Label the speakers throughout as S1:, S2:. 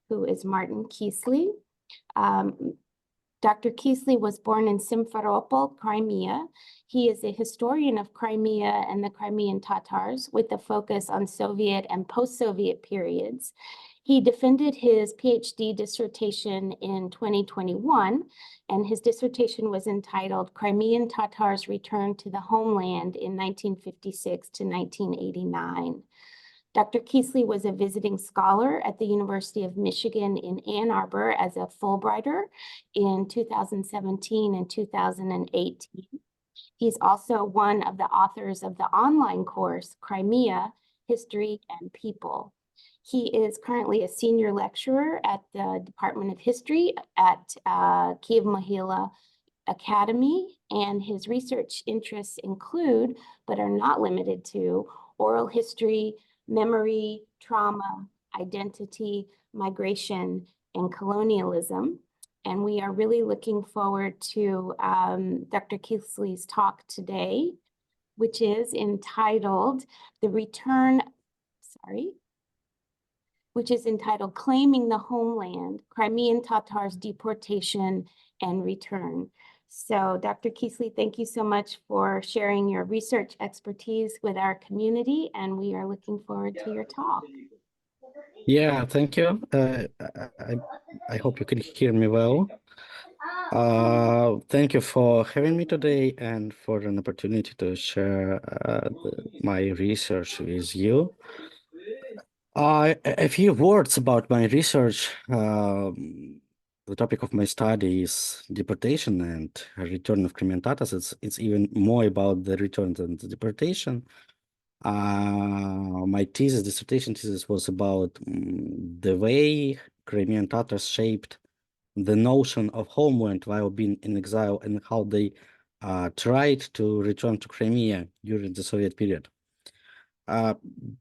S1: who is Martin Kisly. Dr. Kisly was born in Simferopol, Crimea. He is a historian of Crimea and the Crimean Tatars with a focus on Soviet and post-Soviet periods. He defended his PhD dissertation in 2021, and his dissertation was entitled Crimean Tatars Return to the Homeland in 1956 to 1989. Dr. Kisly was a visiting scholar at the University of Michigan in Ann Arbor as a Fulbrighter in 2017 and 2018. He's also one of the authors of the online course, Crimea, History and People. He is currently a senior lecturer at the Department of History at Kyiv-Mohyla Academy, and his research interests include, but are not limited to, oral history, memory, trauma, identity, migration, and colonialism. And we are really looking forward to Dr. Kisly's talk today, which is entitled Claiming the Homeland, Crimean Tatars Deportation and Return. So Dr. Kisly, thank you so much for sharing your research expertise with our community, and we are looking forward to your talk.
S2: Yeah, thank you. I hope you can hear me well. Thank you for having me today and for an opportunity to share my research with you. A few words about my research. The topic of my study is deportation and return of Crimean Tatars. It's even more about the return than the deportation. My dissertation thesis was about the way Crimean Tatars shaped the notion of homeland while being in exile and how they tried to return to Crimea during the Soviet period.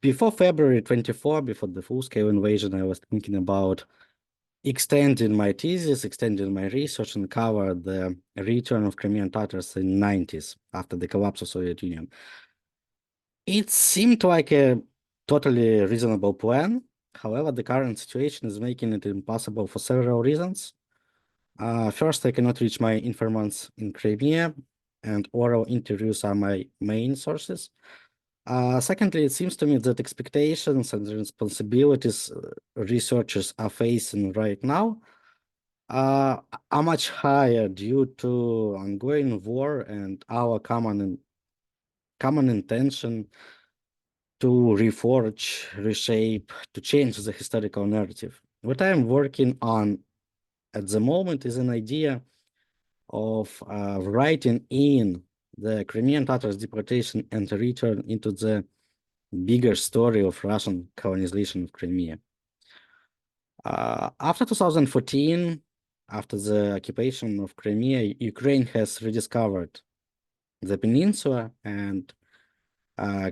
S2: Before February 24, before the full-scale invasion, I was thinking about extending my thesis, extending my research, and cover the return of Crimean Tatars in the 90s after the collapse of Soviet Union. It seemed like a totally reasonable plan. However, the current situation is making it impossible for several reasons. First, I cannot reach my informants in Crimea, and oral interviews are my main sources. Secondly, it seems to me that expectations and responsibilities researchers are facing right now are much higher due to ongoing war and our common intention to reforge, reshape, to change the historical narrative. What I'm working on at the moment is an idea of writing in the Crimean Tatars deportation and return into the bigger story of Russian colonization of Crimea. After 2014, after the occupation of Crimea, Ukraine has rediscovered the peninsula and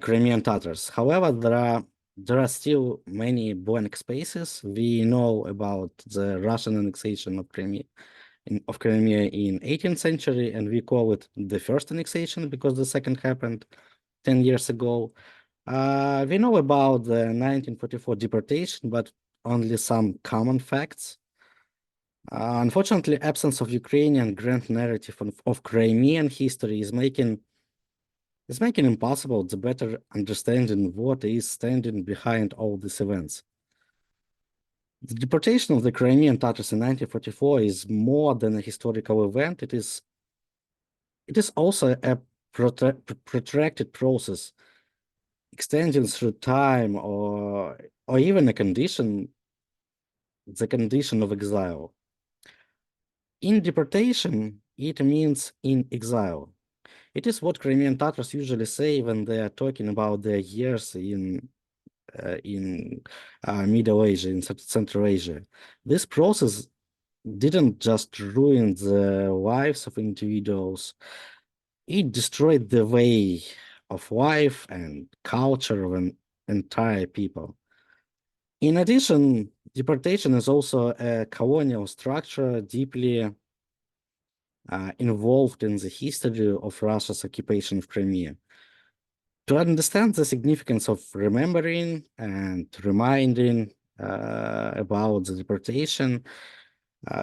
S2: Crimean Tatars. However, there are still many blank spaces. We know about the Russian annexation of Crimea in 18th century, and we call it the first annexation because the second happened 10 years ago. We know about the 1944 deportation, but only some common facts. Unfortunately, absence of Ukrainian grand narrative of Crimean history is making impossible the better understanding what is standing behind all these events. The deportation of the Crimean Tatars in 1944 is more than a historical event. It is also a protracted process extending through time or even the condition of exile. In deportation, it means in exile. It is what Crimean Tatars usually say when they are talking about their years in Middle Asia, in Central Asia. This process didn't just ruin the lives of individuals, it destroyed the way of life and culture of an entire people. In addition, deportation is also a colonial structure deeply involved in the history of Russia's occupation of Crimea. To understand the significance of remembering and reminding about the deportation.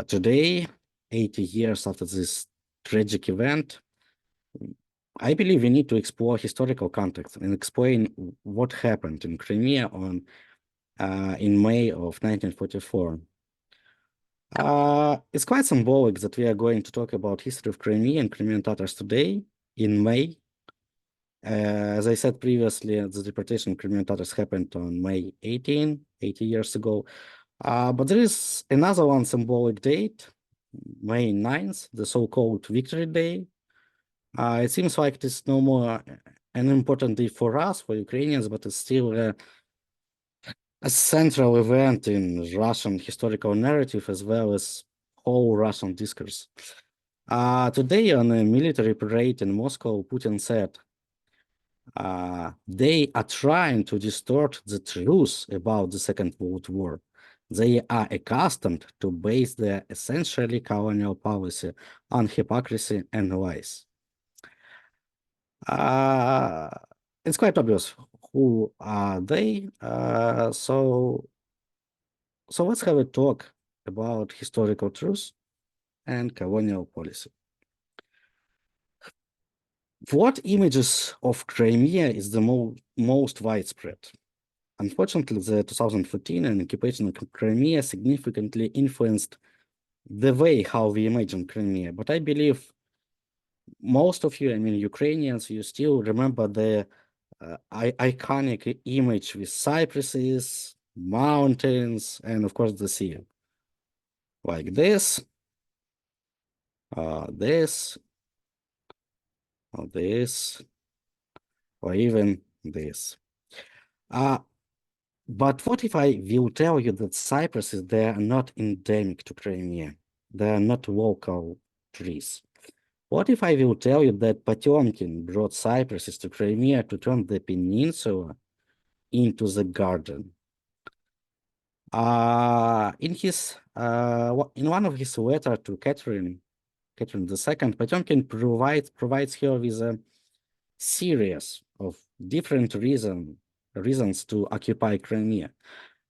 S2: Today, 80 years after this tragic event, I believe we need to explore historical context and explain what happened in Crimea in May of 1944. It's quite symbolic that we are going to talk about history of Crimea and Crimean Tatars today in May. As I said previously, the deportation of Crimean Tatars happened on May 18, 80 years ago. But there is another one symbolic date, May 9th, the so-called Victory Day. It seems like it is no more an important day for us, for Ukrainians, but it's still a central event in Russian historical narrative as well as whole Russian discourse. Today on a military parade in Moscow, Putin said, they are trying to distort the truth about the Second World War. They are accustomed to base their essentially colonial policy on hypocrisy and lies. It's quite obvious who are they. So let's have a talk about historical truth and colonial policy. What images of Crimea is the most widespread? Unfortunately, the 2014 and occupation of Crimea significantly influenced the way how we imagine Crimea. But I believe most of you, I mean, Ukrainians, you still remember the iconic image with cypresses, mountains, and of course the sea. Like this, this, or this, or even this. But what if I will tell you that cypresses, they are not endemic to Crimea? They are not local trees. What if I will tell you that Potemkin brought cypresses to Crimea to turn the peninsula into the garden? In one of his letters to Catherine II, Potemkin provides her with a series of different reasons to occupy Crimea.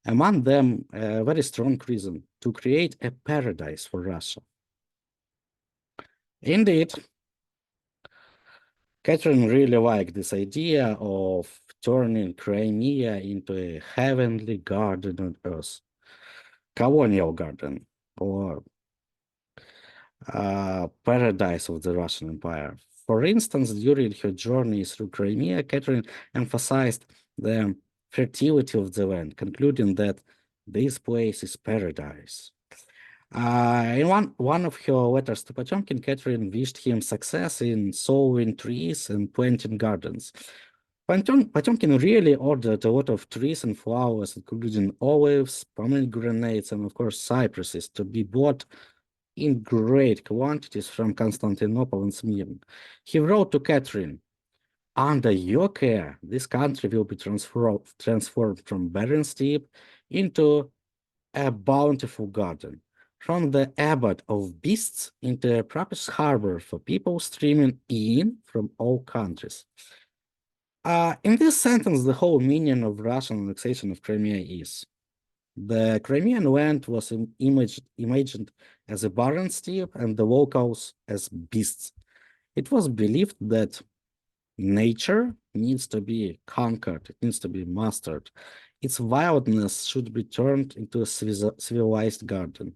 S2: Among them, a very strong reason to create a paradise for Russia. Indeed, Catherine really liked this idea of turning Crimea into a heavenly garden on earth, colonial garden, or paradise of the Russian Empire. For instance, during her journey through Crimea, Catherine emphasized the fertility of the land, concluding that this place is paradise. In one of her letters to Potemkin, Catherine wished him success in sowing trees and planting gardens. Potemkin really ordered a lot of trees and flowers, including olives, pomegranates, and of course cypresses, to be bought in great quantities from Constantinople and Smyrna. He wrote to Catherine, under your care, this country will be transformed from barren steppe into a bountiful garden, from the abode of beasts into a propitious harbor for people streaming in from all countries. In this sentence, the whole meaning of Russian annexation of Crimea is the Crimean land was imagined as a barren steppe and the locals as beasts. It was believed that nature needs to be conquered, it needs to be mastered. Its wildness should be turned into a civilized garden.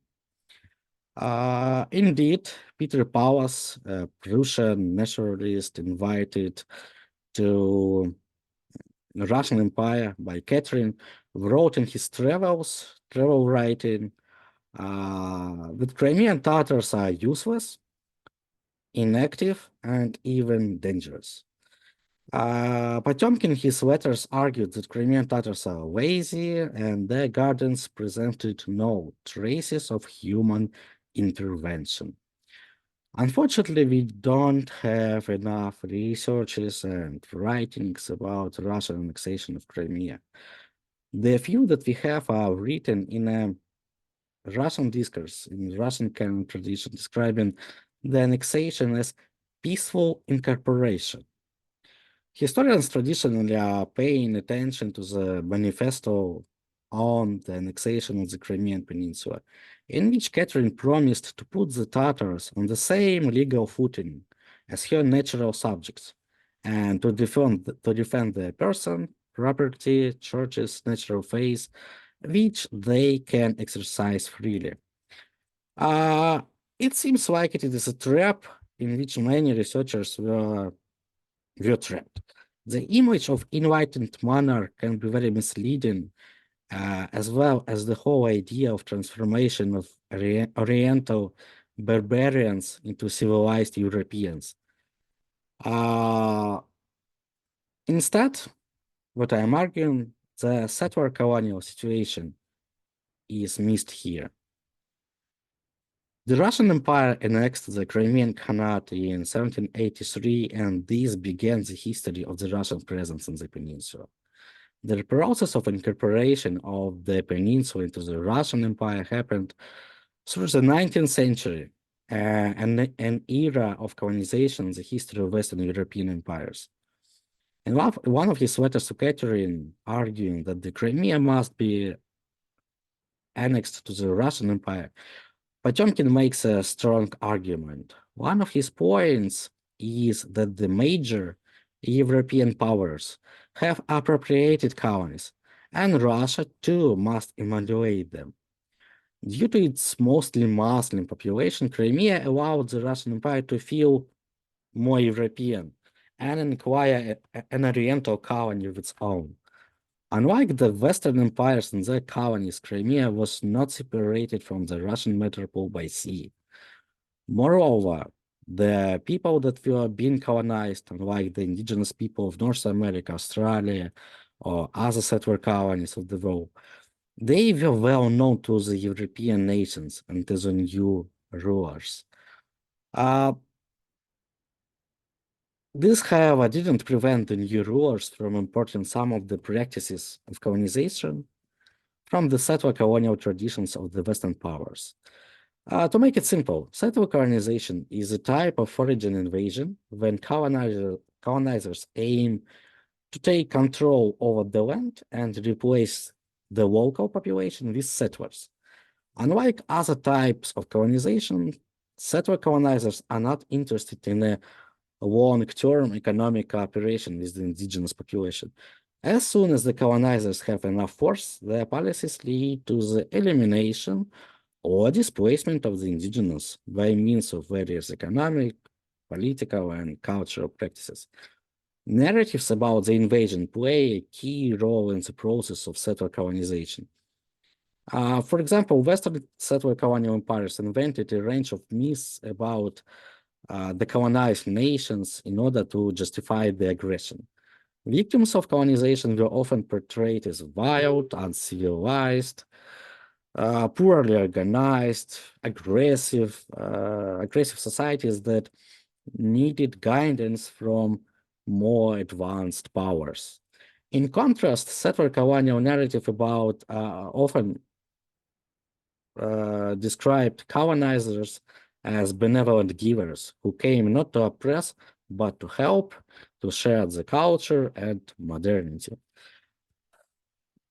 S2: Indeed, Peter Pallas, a Prussian naturalist invited to the Russian Empire by Catherine, wrote in his travel writing, that Crimean Tatars are useless, inactive, and even dangerous. Potemkin in his letters argued that Crimean Tatars are lazy and their gardens presented no traces of human intervention. Unfortunately, we don't have enough researches and writings about Russian annexation of Crimea. The few that we have are written in a Russian discourse, in Russian canon tradition, describing the annexation as peaceful incorporation. Historians traditionally are paying attention to the manifesto on the annexation of the Crimean Peninsula, in which Catherine promised to put the Tatars on the same legal footing as her natural subjects and to defend their person, property, churches, natural faith, which they can exercise freely. It seems like it is a trap in which many researchers were trapped. The image of enlightened monarch can be very misleading, as well as the whole idea of transformation of Oriental barbarians into civilized Europeans. Instead, what I am arguing, the settler colonial situation is missed here. The Russian Empire annexed the Crimean Khanate in 1783, and this began the history of the Russian presence in the peninsula. The process of incorporation of the peninsula into the Russian Empire happened through the 19th century, an era of colonization in the history of Western European empires. And one of his letters to Catherine, arguing that the Crimea must be annexed to the Russian Empire, Potemkin makes a strong argument. One of his points is that the major European powers have appropriated colonies, and Russia too must emulate them. Due to its mostly Muslim population, Crimea allowed the Russian Empire to feel more European and acquire an Oriental colony of its own. Unlike the Western empires and their colonies, Crimea was not separated from the Russian metropole by sea. Moreover, the people that were being colonized, unlike the indigenous people of North America, Australia, or other settler colonies of the world, they were well known to the European nations and to the new rulers. This, however, didn't prevent the new rulers from importing some of the practices of colonization from the settler colonial traditions of the Western powers. To make it simple, settler colonization is a type of foreign invasion when colonizers aim to take control over the land and replace the local population with settlers. Unlike other types of colonization, settler colonizers are not interested in a long-term economic cooperation with the indigenous population. As soon as the colonizers have enough force, their policies lead to the elimination or displacement of the indigenous by means of various economic, political, and cultural practices. Narratives about the invasion play a key role in the process of settler colonization. For example, Western settler colonial empires invented a range of myths about the colonized nations in order to justify the aggression. Victims of colonization were often portrayed as wild, uncivilized, poorly organized, aggressive societies that needed guidance from more advanced powers. In contrast, settler colonial narrative about often described colonizers as benevolent givers who came not to oppress, but to help, to share the culture and modernity.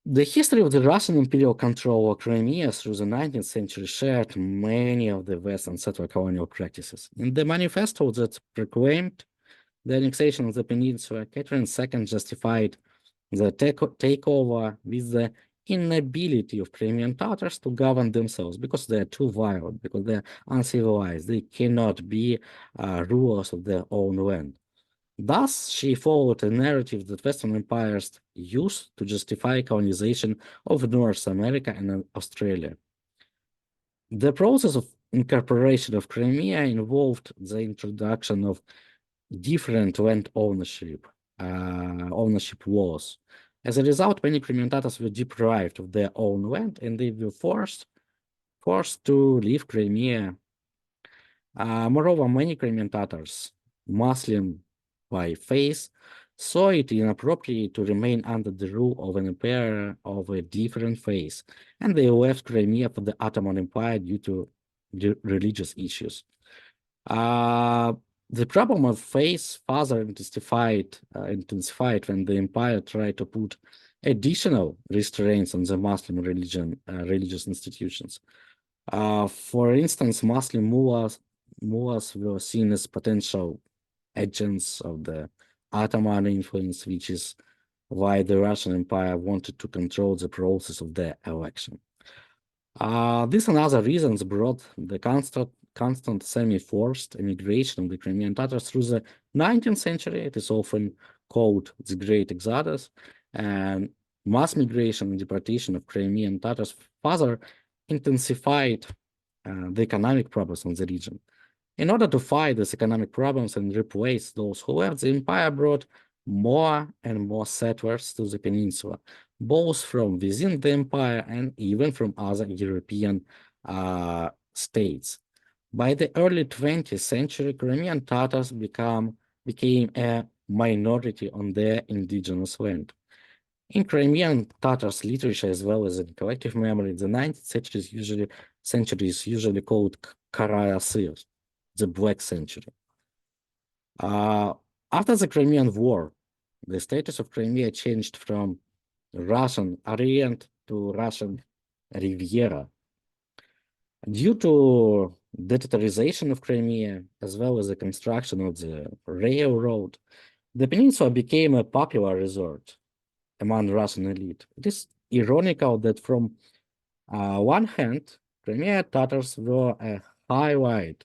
S2: The history of the Russian imperial control of Crimea through the 19th century shared many of the Western settler colonial practices. In the manifesto that proclaimed the annexation of the peninsula, Catherine II justified the takeover with the inability of Crimean Tatars to govern themselves because they are too violent, because they are uncivilized. They cannot be rulers of their own land. Thus, she followed a narrative that Western empires used to justify colonization of North America and Australia. The process of incorporation of Crimea involved the introduction of different land ownership laws. As a result, many Crimean Tatars were deprived of their own land, and they were forced to leave Crimea. Moreover, many Crimean Tatars, Muslim by faith, saw it inappropriate to remain under the rule of an emperor of a different faith, and they left Crimea for the Ottoman Empire due to religious issues. The problem of faith further intensified when the empire tried to put additional restraints on the Muslim religion, religious institutions. For instance, Muslim mullahs were seen as potential agents of the Ottoman influence, which is why the Russian Empire wanted to control the process of their election. This and other reasons brought the constant semi-forced immigration of the Crimean Tatars through the 19th century. It is often called the Great Exodus, and mass migration and deportation of Crimean Tatars further intensified the economic problems in the region. In order to fight these economic problems and replace those who left, the empire brought more and more settlers to the peninsula, both from within the empire and even from other European states. By the early 20th century, Crimean Tatars became a minority on their indigenous land. In Crimean Tatars literature, as well as in collective memory, the 19th century is usually called Kara Asir, the Black Century. After the Crimean War, the status of Crimea changed from Russian Orient to Russian Riviera. Due to the Tatarization of Crimea, as well as the construction of the railroad, the peninsula became a popular resort among Russian elite. It is ironical that from one hand, Crimea Tatars were a highlight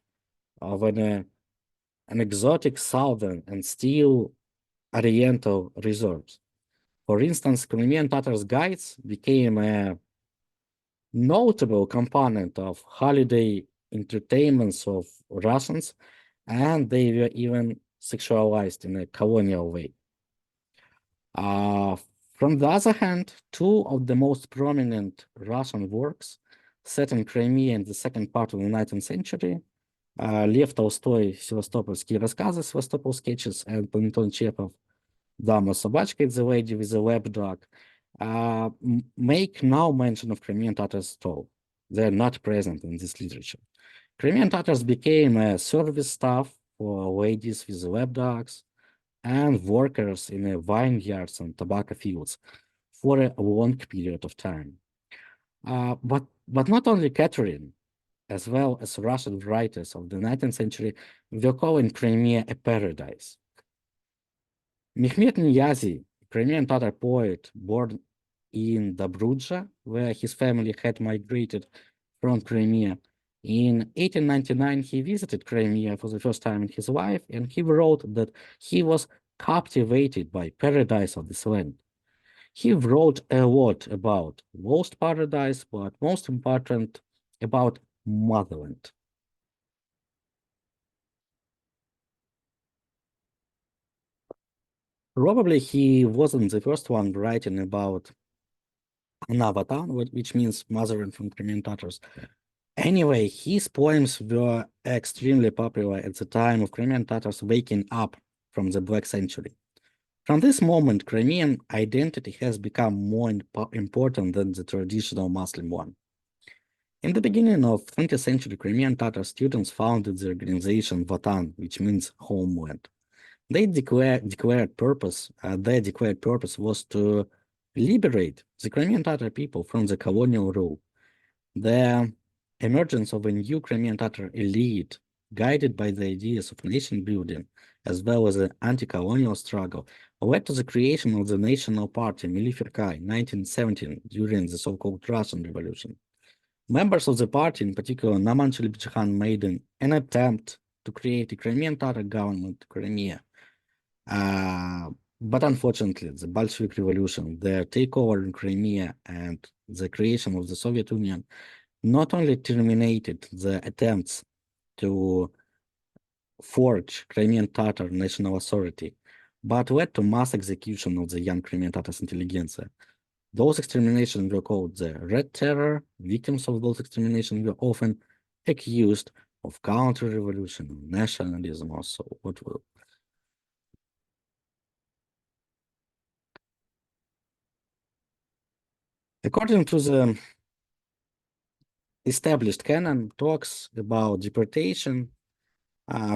S2: of an exotic southern and still oriental resorts. For instance, Crimean Tatars guides became a notable component of holiday entertainments of Russians, and they were even sexualized in a colonial way. From the other hand, two of the most prominent Russian works set in Crimea in the second part of the 19th century, Lev Tolstoy, Sevastopolские рассказы, Sevastopol sketches, and Anton Chekhov, Dama с собачкой, The Lady with the Lapdog, make no mention of Crimean Tatars at all. They're not present in this literature. Crimean Tatars became a service staff for ladies with lapdogs and workers in vineyards and tobacco fields for a long period of time. But not only Catherine, as well as Russian writers of the 19th century, were calling Crimea a paradise. Mehmet Niyazi, Crimean Tatar poet born in Dobruja, where his family had migrated from Crimea, in 1899, he visited Crimea for the first time in his life, and he wrote that he was captivated by paradise of this land. He wrote a lot about lost paradise, but most important, about motherland. Probably he wasn't the first one writing about Anavatan, which means motherland from Crimean Tatars. Anyway, his poems were extremely popular at the time of Crimean Tatars waking up from the Black Century. From this moment, Crimean identity has become more important than the traditional Muslim one. In the beginning of 20th century, Crimean Tatar students founded the organization Vatan, which means Homeland. Their declared purpose was to liberate the Crimean Tatar people from the colonial rule. The emergence of a new Crimean Tatar elite, guided by the ideas of nation building, as well as the anti-colonial struggle, led to the creation of the National Party Milli Firka in 1917 during the so-called Russian Revolution. Members of the party, in particular Naman Chelipchikhan, made an attempt to create a Crimean Tatar government in Crimea. But unfortunately, the Bolshevik Revolution, their takeover in Crimea, and the creation of the Soviet Union not only terminated the attempts to forge Crimean Tatar national authority, but led to mass execution of the young Crimean Tatars intelligentsia. Those exterminations were called the Red Terror. Victims of those exterminations were often accused of counter-revolution, nationalism, or so. What will. According to the established canon, talks about deportation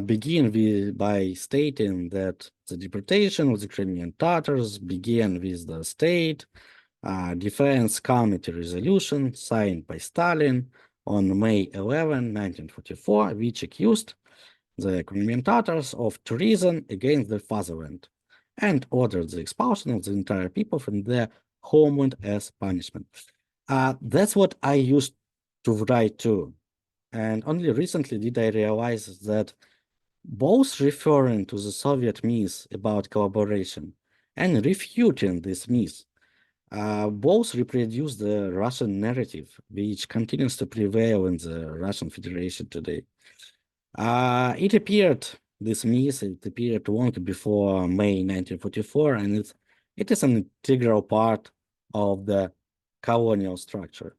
S2: begin by stating that the deportation of the Crimean Tatars began with the state Defense Committee resolution signed by Stalin on May 11, 1944, which accused the Crimean Tatars of treason against the fatherland and ordered the expulsion of the entire people from their homeland as punishment. That's what I used to write too. And only recently did I realize that both referring to the Soviet myth about collaboration and refuting this myth both reproduce the Russian narrative, which continues to prevail in the Russian Federation today. This myth, it appeared long before May 1944, and it is an integral part of the colonial structure.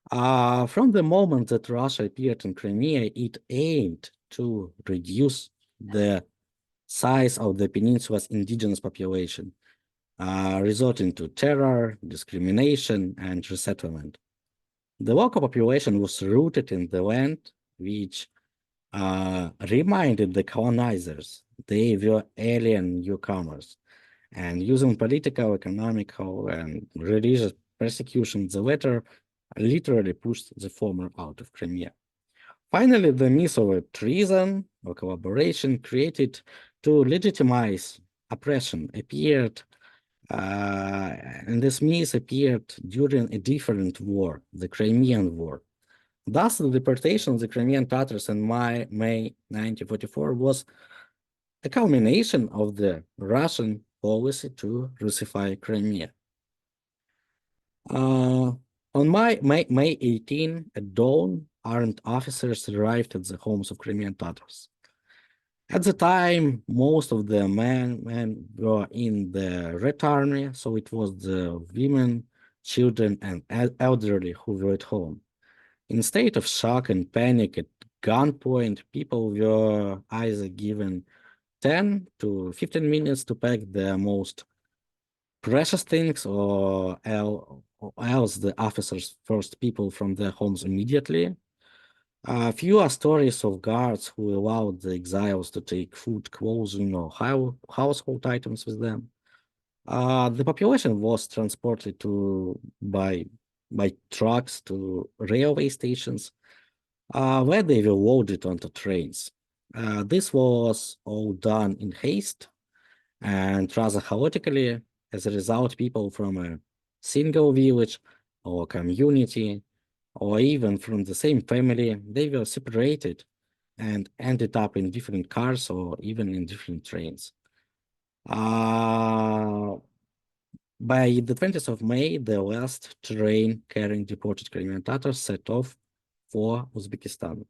S2: From the moment that Russia appeared in Crimea, it aimed to reduce the size of the peninsula's indigenous population, resulting to terror, discrimination, and resettlement. The local population was rooted in the land, which reminded the colonizers they were alien newcomers, and using political, economical, and religious persecution, the latter literally pushed the former out of Crimea. Finally, the myth of treason or collaboration created to legitimize oppression appeared, and this myth appeared during a different war, the Crimean War. Thus, the deportation of the Crimean Tatars in May 1944 was a culmination of the Russian policy to Russify Crimea. On May 18, at dawn, armed officers arrived at the homes of Crimean Tatars. At the time, most of the men were in the Red Army, so it was the women, children, and elderly who were at home. In state of shock and panic at gunpoint, people were either given 10 to 15 minutes to pack their most precious things, or else the officers forced people from their homes immediately. Few are stories of guards who allowed the exiles to take food, clothing, or household items with them. The population was transported by trucks to railway stations, where they were loaded onto trains. This was all done in haste and rather chaotically. As a result, people from a single village or community, or even from the same family, they were separated and ended up in different cars or even in different trains. By the 20th of May, the last train carrying deported Crimean Tatars set off for Uzbekistan.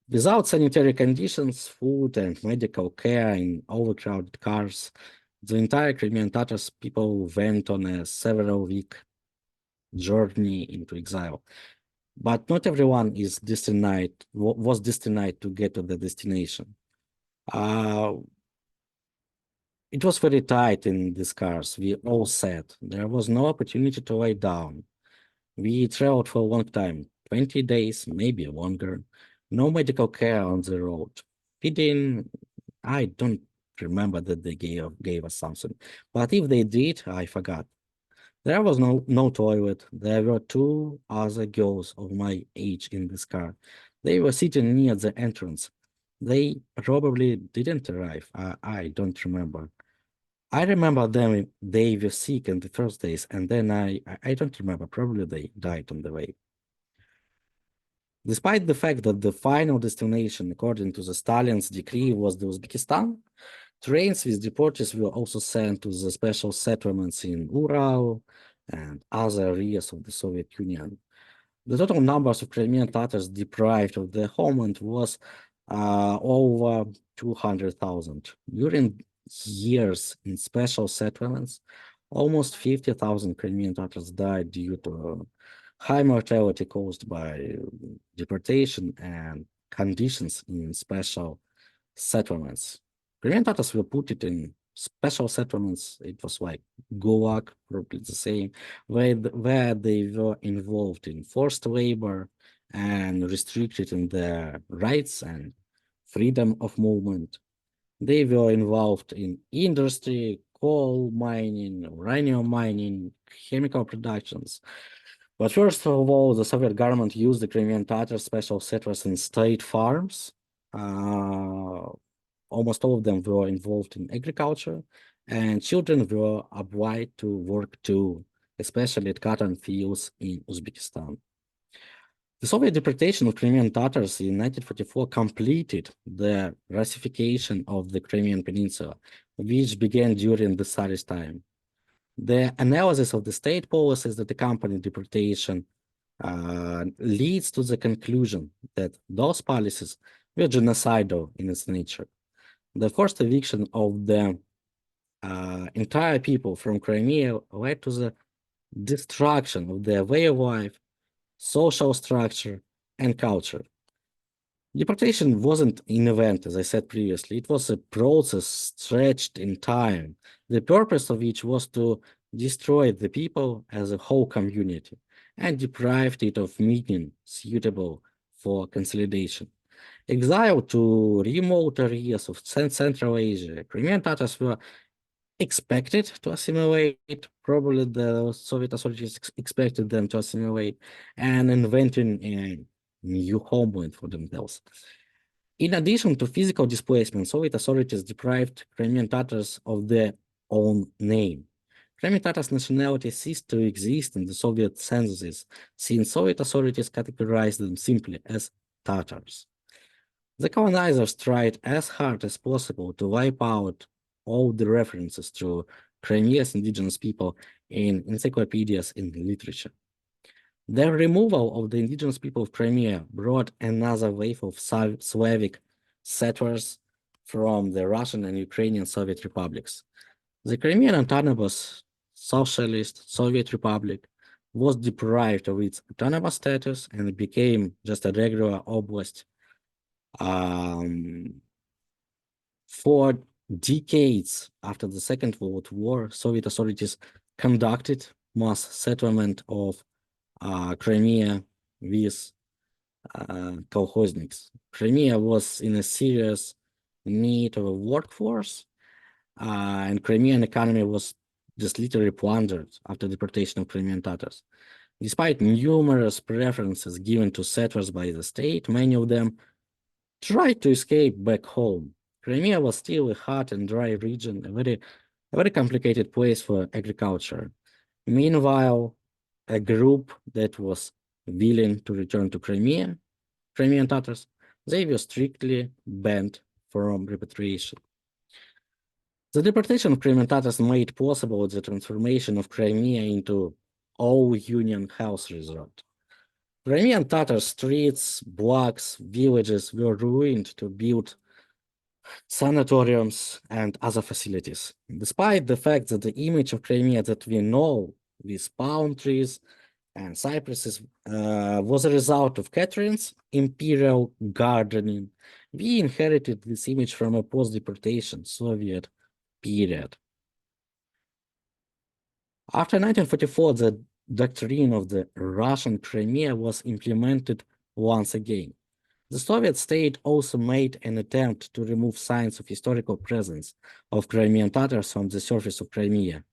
S2: Without sanitary conditions, food, and medical care in overcrowded cars, the entire Crimean Tatars people went on a several-week journey into exile. But not everyone was destined to get to the destination. It was very tight in these cars. We all sat. There was no opportunity to lie down. We traveled for a long time, 20 days, maybe longer. No medical care on the road. Feeding, I don't remember that they gave us something. But if they did, I forgot. There was no toilet. There were two other girls of my age in this car. They were sitting near the entrance. They probably didn't arrive. I don't remember. I remember them, they were sick in the first days, and then I don't remember, probably they died on the way. Despite the fact that the final destination, according to the Stalin's decree, was the Uzbekistan, trains with deportees were also sent to the special settlements in Ural and other areas of the Soviet Union. The total numbers of Crimean Tatars deprived of their homeland was over 200,000. During years in special settlements, almost 50,000 Crimean Tatars died due to high mortality caused by deportation and conditions in special settlements. Crimean Tatars were put in special settlements. It was like Gulag, probably the same, where they were involved in forced labor and restricted in their rights and freedom of movement. They were involved in industry, coal mining, uranium mining, chemical productions. But first of all, the Soviet government used the Crimean Tatars special settlers in state farms. Almost all of them were involved in agriculture, and children were obliged to work too, especially at cotton fields in Uzbekistan. The Soviet deportation of Crimean Tatars in 1944 completed the Russification of the Crimean Peninsula, which began during the Tsarist time. The analysis of the state policies that accompany deportation leads to the conclusion that those policies were genocidal in its nature. The forced eviction of the entire people from Crimea led to the destruction of their way of life, social structure, and culture. Deportation wasn't an event, as I said previously. It was a process stretched in time, the purpose of which was to destroy the people as a whole community and deprived it of meaning suitable for consolidation. Exiled to remote areas of Central Asia, Crimean Tatars were expected to assimilate, probably the Soviet authorities expected them to assimilate, and inventing a new homeland for themselves. In addition to physical displacement, Soviet authorities deprived Crimean Tatars of their own name. Crimean Tatars' nationality ceased to exist in the Soviet censuses, since Soviet authorities categorized them simply as Tatars. The colonizers tried as hard as possible to wipe out all the references to Crimea's indigenous people in encyclopedias and literature. The removal of the indigenous people of Crimea brought another wave of Slavic settlers from the Russian and Ukrainian Soviet republics. The Crimean Autonomous Socialist Soviet Republic was deprived of its autonomous status and became just a regular oblast. For decades after the Second World War, Soviet authorities conducted mass settlement of Crimea with kolkhozniks. Crimea was in a serious need of a workforce, and Crimean economy was just literally plundered after the deportation of Crimean Tatars. Despite numerous preferences given to settlers by the state, many of them tried to escape back home. Crimea was still a hot and dry region, a very complicated place for agriculture. Meanwhile, a group that was willing to return to Crimea, Crimean Tatars, they were strictly banned from repatriation. The deportation of Crimean Tatars made possible the transformation of Crimea into all-union health resort. Crimean Tatar streets, blocks, villages were ruined to build sanatoriums and other facilities. Despite the fact that the image of Crimea that we know with palm trees and cypresses was a result of Catherine's imperial gardening, we inherited this image from a post-deportation Soviet period. After 1944, the doctrine of the Russian Crimea was implemented once again. The Soviet state also made an attempt to remove signs of historical presence of Crimean Tatars from the surface of Crimea.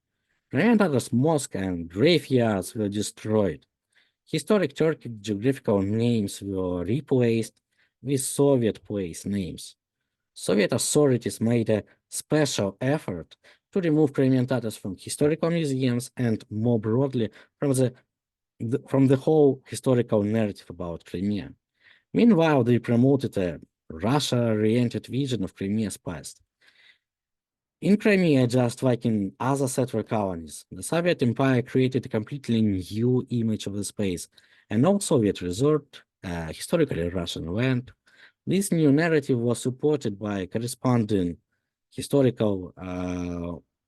S2: Crimean Tatars' mosques and graveyards were destroyed. Historic Turkic geographical names were replaced with Soviet place names. Soviet authorities made a special effort to remove Crimean Tatars from historical museums and more broadly from the whole historical narrative about Crimea. Meanwhile, they promoted a Russia-oriented vision of Crimea's past. In Crimea, just like in other settler colonies, the Soviet Empire created a completely new image of the space, an all-Soviet resort, historically Russian land. This new narrative was supported by corresponding historical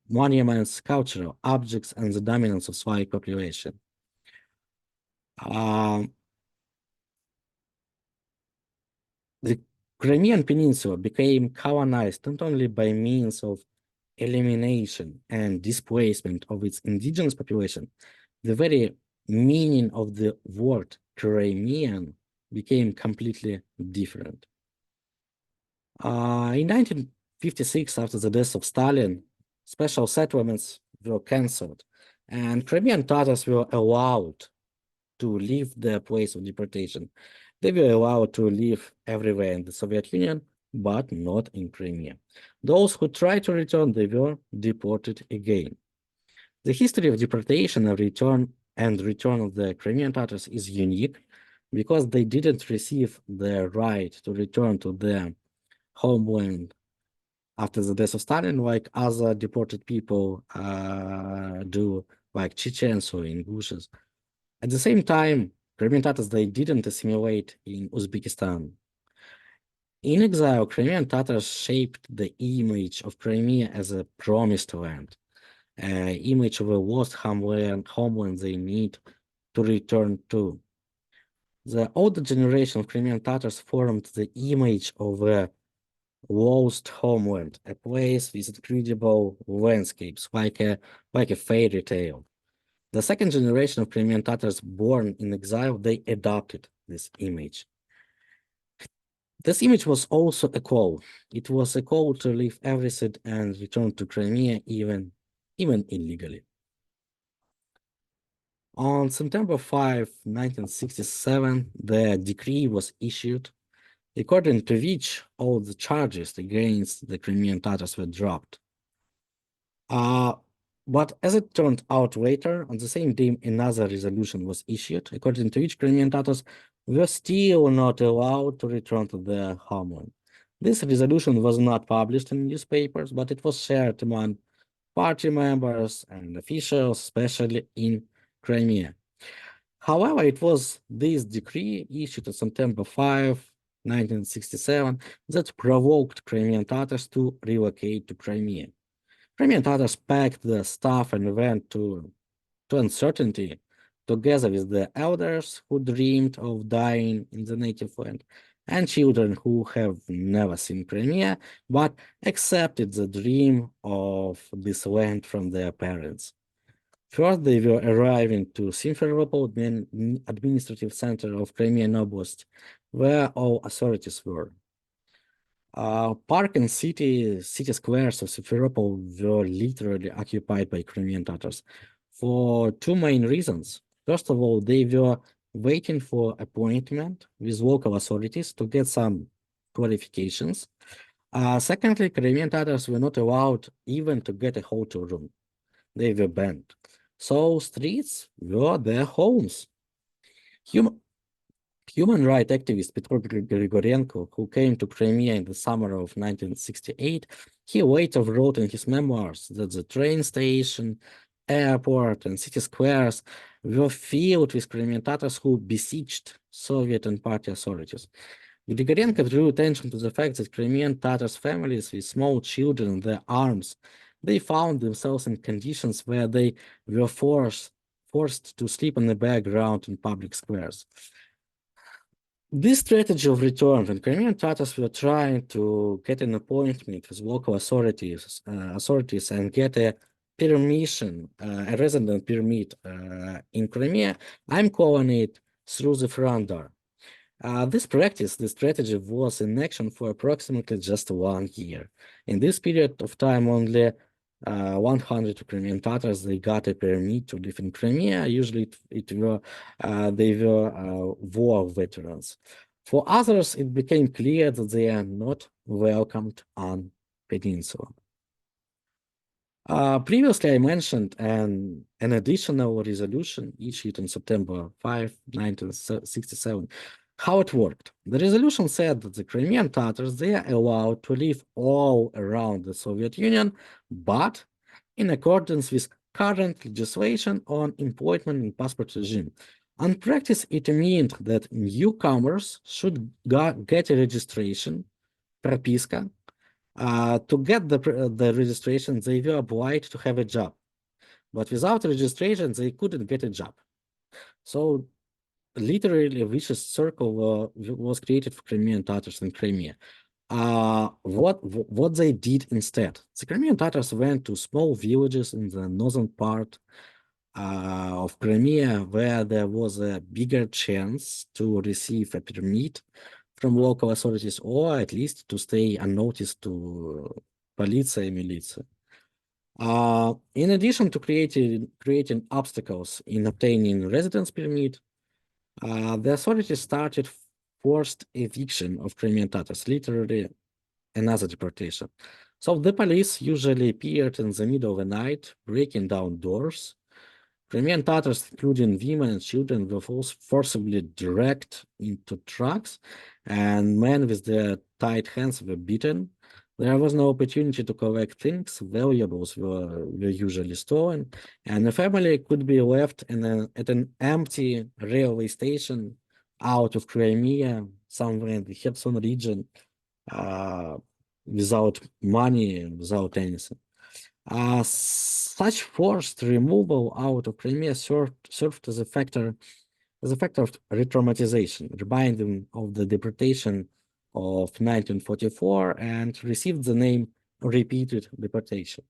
S2: monuments, cultural objects, and the dominance of Slavic population. The Crimean Peninsula became colonized not only by means of elimination and displacement of its indigenous population, the very meaning of the word Crimean became completely different. In 1956, after the death of Stalin, special settlements were cancelled, and Crimean Tatars were allowed to leave their place of deportation. They were allowed to live everywhere in the Soviet Union, but not in Crimea. Those who tried to return, they were deported again. The history of deportation and return of the Crimean Tatars is unique because they didn't receive the right to return to their homeland after the death of Stalin, like other deported people do, like Chechens or Ingushes. At the same time, Crimean Tatars, they didn't assimilate in Uzbekistan. In exile, Crimean Tatars shaped the image of Crimea as a promised land, an image of a lost homeland they need to return to. The older generation of Crimean Tatars formed the image of a lost homeland, a place with incredible landscapes, like a fairy tale. The second generation of Crimean Tatars born in exile, they adopted this image. This image was also a call. It was a call to leave everything and return to Crimea, even illegally. On September 5, 1967, the decree was issued, according to which all the charges against the Crimean Tatars were dropped. But as it turned out later, on the same day, another resolution was issued, according to which Crimean Tatars were still not allowed to return to their homeland. This resolution was not published in newspapers, but it was shared among party members and officials, especially in Crimea. However, it was this decree issued on September 5, 1967, that provoked Crimean Tatars to relocate to Crimea. Crimean Tatars packed their stuff and went to uncertainty, together with the elders who dreamed of dying in the native land, and children who have never seen Crimea, but accepted the dream of this land from their parents. First, they were arriving to Simferopol, the administrative center of Crimean Oblast, where all authorities were. Park and city squares of Simferopol were literally occupied by Crimean Tatars for two main reasons. First of all, they were waiting for appointment with local authorities to get some clarifications. Secondly, Crimean Tatars were not allowed even to get a hotel room. They were banned. So streets were their homes. Human rights activist Petro Grigorenko, who came to Crimea in the summer of 1968, he later wrote in his memoirs that the train station, airport, and city squares were filled with Crimean Tatars who besieged Soviet and party authorities. Grigorenko drew attention to the fact that Crimean Tatars families with small children in their arms, they found themselves in conditions where they were forced to sleep on the background in public squares. This strategy of return, when Crimean Tatars were trying to get an appointment with local authorities and get a permission, a resident permit in Crimea, I'm calling it through the front door. This strategy was in action for approximately just 1 year. In this period of time, only 100 Crimean Tatars, they got a permit to live in Crimea. Usually they were war veterans. For others, it became clear that they are not welcomed on Peninsula. Previously, I mentioned an additional resolution issued on September 5, 1967. How it worked. The resolution said that the Crimean Tatars, they are allowed to live all around the Soviet Union, but in accordance with current legislation on employment and passport regime. On practice, it meant that newcomers should get a registration, propiska. To get the registration, they were obliged to have a job. But without registration, they couldn't get a job. So literally a vicious circle was created for Crimean Tatars in Crimea. What they did instead? The Crimean Tatars went to small villages in the northern part of Crimea where there was a bigger chance to receive a permit from local authorities or at least to stay unnoticed to police and militia. In addition to creating obstacles in obtaining residence permit, the authorities started forced eviction of Crimean Tatars, literally another deportation. So the police usually appeared in the middle of the night, breaking down doors. Crimean Tatars, including women and children, were forcibly dragged into trucks, and men with their tied hands were beaten. There was no opportunity to collect things. Valuables were usually stolen, and the family could be left at an empty railway station out of Crimea, somewhere in the Kherson region, without money, without anything. Such forced removal out of Crimea served as a factor of re-traumatization, reminding of the deportation of 1944, and received the name repeated deportation.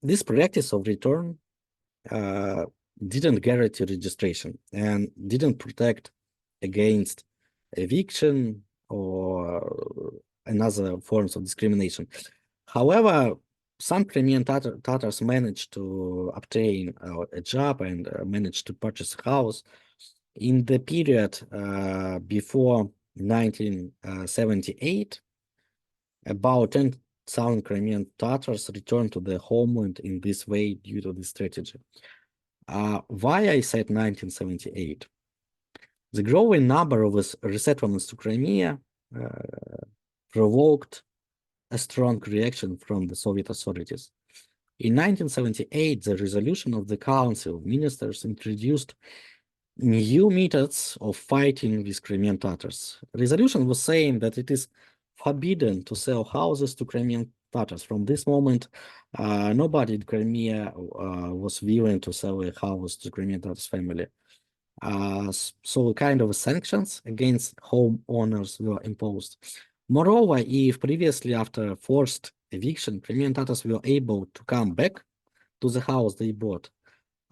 S2: This practice of return didn't guarantee registration and didn't protect against eviction or another forms of discrimination. However, some Crimean Tatars managed to obtain a job and managed to purchase a house. In the period before 1978, about 10,000 Crimean Tatars returned to their homeland in this way due to this strategy. Why I said 1978? The growing number of resettlements to Crimea provoked a strong reaction from the Soviet authorities. In 1978, the resolution of the Council of Ministers introduced new methods of fighting with Crimean Tatars. The resolution was saying that it is forbidden to sell houses to Crimean Tatars. From this moment, nobody in Crimea was willing to sell a house to Crimean Tatars family. So kind of sanctions against homeowners were imposed. Moreover, if previously after forced eviction, Crimean Tatars were able to come back to the house they bought,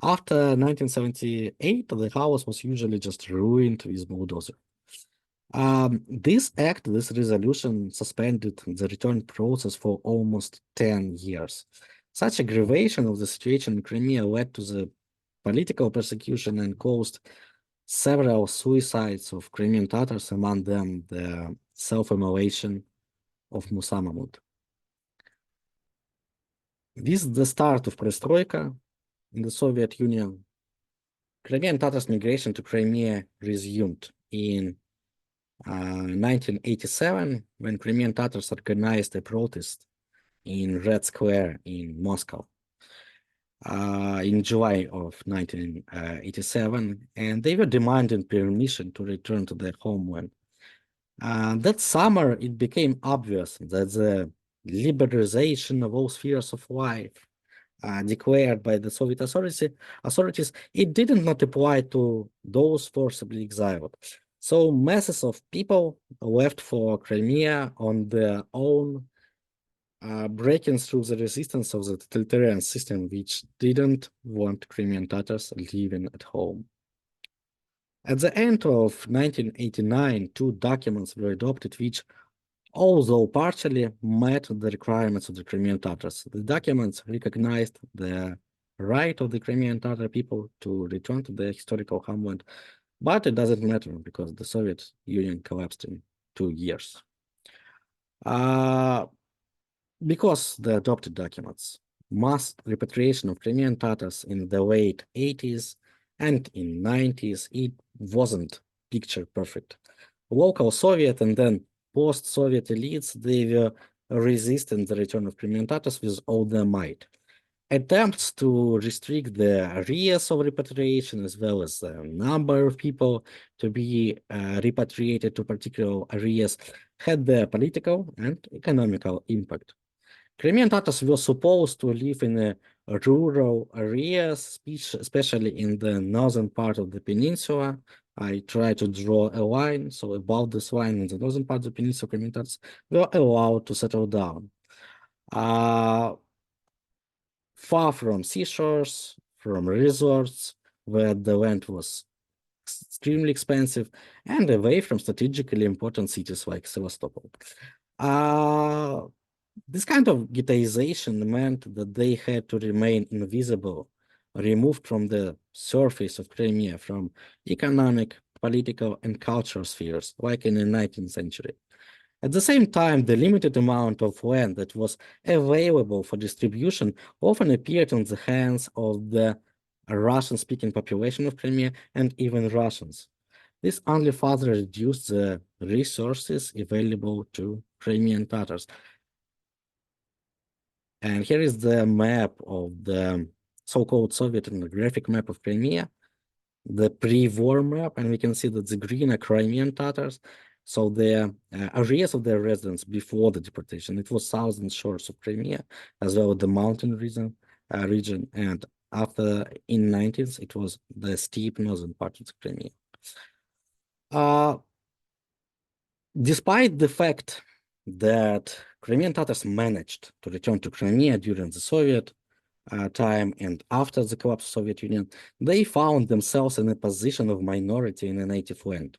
S2: after 1978, the house was usually just ruined with bulldozer. This resolution suspended the return process for almost 10 years. Such aggravation of the situation in Crimea led to the political persecution and caused several suicides of Crimean Tatars, among them the self-immolation of Musa Mahmud. With the start of perestroika in the Soviet Union, Crimean Tatars migration to Crimea resumed in 1987, when Crimean Tatars organized a protest in Red Square in Moscow in July of 1987, and they were demanding permission to return to their homeland. That summer, it became obvious that the liberalization of all spheres of life declared by the Soviet authorities, it did not apply to those forcibly exiled. So masses of people left for Crimea on their own, breaking through the resistance of the totalitarian system, which didn't want Crimean Tatars living at home. At the end of 1989, two documents were adopted which, although partially, met the requirements of the Crimean Tatars. The documents recognized the right of the Crimean Tatar people to return to their historical homeland, but it doesn't matter because the Soviet Union collapsed in 2 years. Because the adopted documents, mass repatriation of Crimean Tatars in the late 80s and in 90s, it wasn't picture perfect. Local Soviet and then post-Soviet elites, they were resisting the return of Crimean Tatars with all their might. Attempts to restrict the areas of repatriation as well as the number of people to be repatriated to particular areas had their political and economical impact. Crimean Tatars were supposed to live in rural areas, especially in the northern part of the peninsula. I try to draw a line, so above this line in the northern part of the peninsula, Crimean Tatars were allowed to settle down. Far from seashores, from resorts, where the land was extremely expensive, and away from strategically important cities like Sevastopol. This kind of ghettoization meant that they had to remain invisible, removed from the surface of Crimea from economic, political, and cultural spheres, like in the 19th century. At the same time, the limited amount of land that was available for distribution often appeared in the hands of the Russian-speaking population of Crimea and even Russians. This only further reduced the resources available to Crimean Tatars. And here is the map of the so-called Soviet ethnographic map of Crimea, the pre-war map, and we can see that the green are Crimean Tatars. So the areas of their residence before the deportation, it was southern shores of Crimea, as well as the mountain region, and after in 19th, it was the steep northern part of the Crimea. Despite the fact that Crimean Tatars managed to return to Crimea during the Soviet time and after the collapse of the Soviet Union, they found themselves in a position of minority in a native land.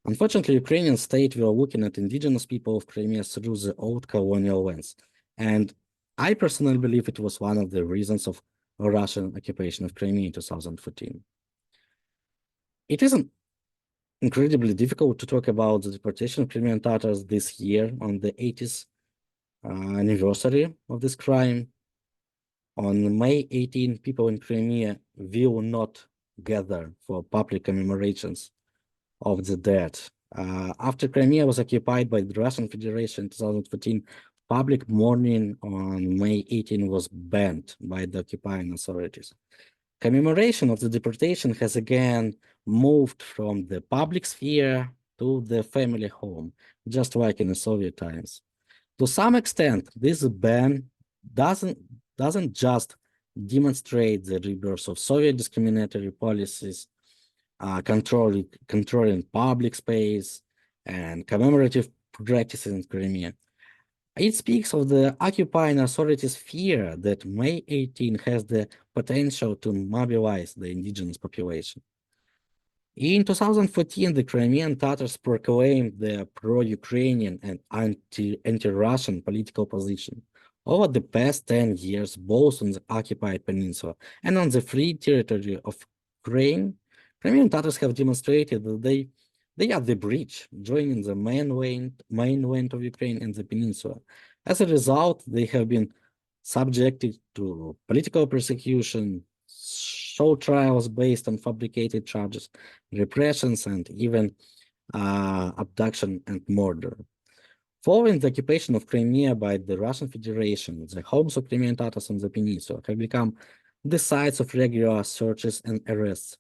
S2: Unfortunately, Ukrainian state were looking at indigenous people of Crimea through the old colonial lens. And I personally believe it was one of the reasons of Russian occupation of Crimea in 2014. It isn't incredibly difficult to talk about the deportation of Crimean Tatars this year on the 80th anniversary of this crime. On May 18, people in Crimea will not gather for public commemorations of the dead. After Crimea was occupied by the Russian Federation in 2014, public mourning on May 18 was banned by the occupying authorities. Commemoration of the deportation has again moved from the public sphere to the family home, just like in the Soviet times. To some extent, this ban doesn't just demonstrate the rebirth of Soviet discriminatory policies, controlling public space and commemorative practices in Crimea. It speaks of the occupying authorities' fear that May 18 has the potential to mobilize the indigenous population. In 2014, the Crimean Tatars proclaimed their pro-Ukrainian and anti-Russian political position. Over the past 10 years, both on the occupied peninsula and on the free territory of Ukraine, Crimean Tatars have demonstrated that they are the bridge joining the mainland of Ukraine and the peninsula. As a result, they have been subjected to political persecution, show trials based on fabricated charges, repressions, and even abduction and murder. Following the occupation of Crimea by the Russian Federation, the homes of Crimean Tatars on the peninsula have become the sites of regular searches and arrests.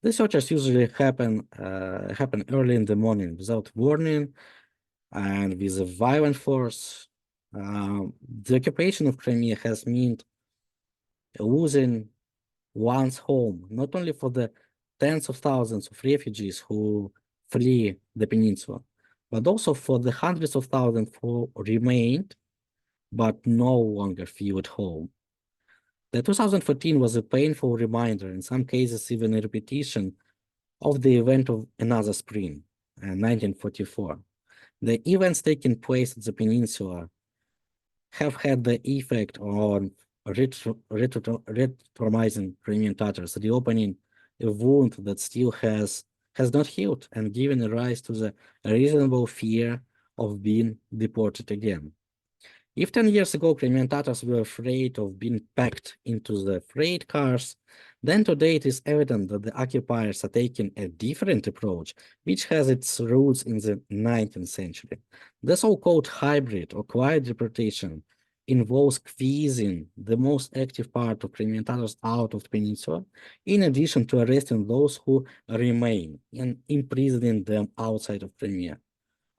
S2: The searches usually happen early in the morning without warning and with a violent force. The occupation of Crimea has meant losing one's home, not only for the tens of thousands of refugees who flee the peninsula, but also for the hundreds of thousands who remained but no longer feel at home. The 2014 was a painful reminder, in some cases even a repetition, of the event of another spring, 1944. The events taking place at the peninsula have had the effect on retraumatizing Crimean Tatars, reopening a wound that still has not healed and given rise to the reasonable fear of being deported again. If 10 years ago Crimean Tatars were afraid of being packed into the freight cars, then today it is evident that the occupiers are taking a different approach, which has its roots in the 19th century. The so-called hybrid or quiet deportation involves squeezing the most active part of Crimean Tatars out of the peninsula, in addition to arresting those who remain and imprisoning them outside of Crimea.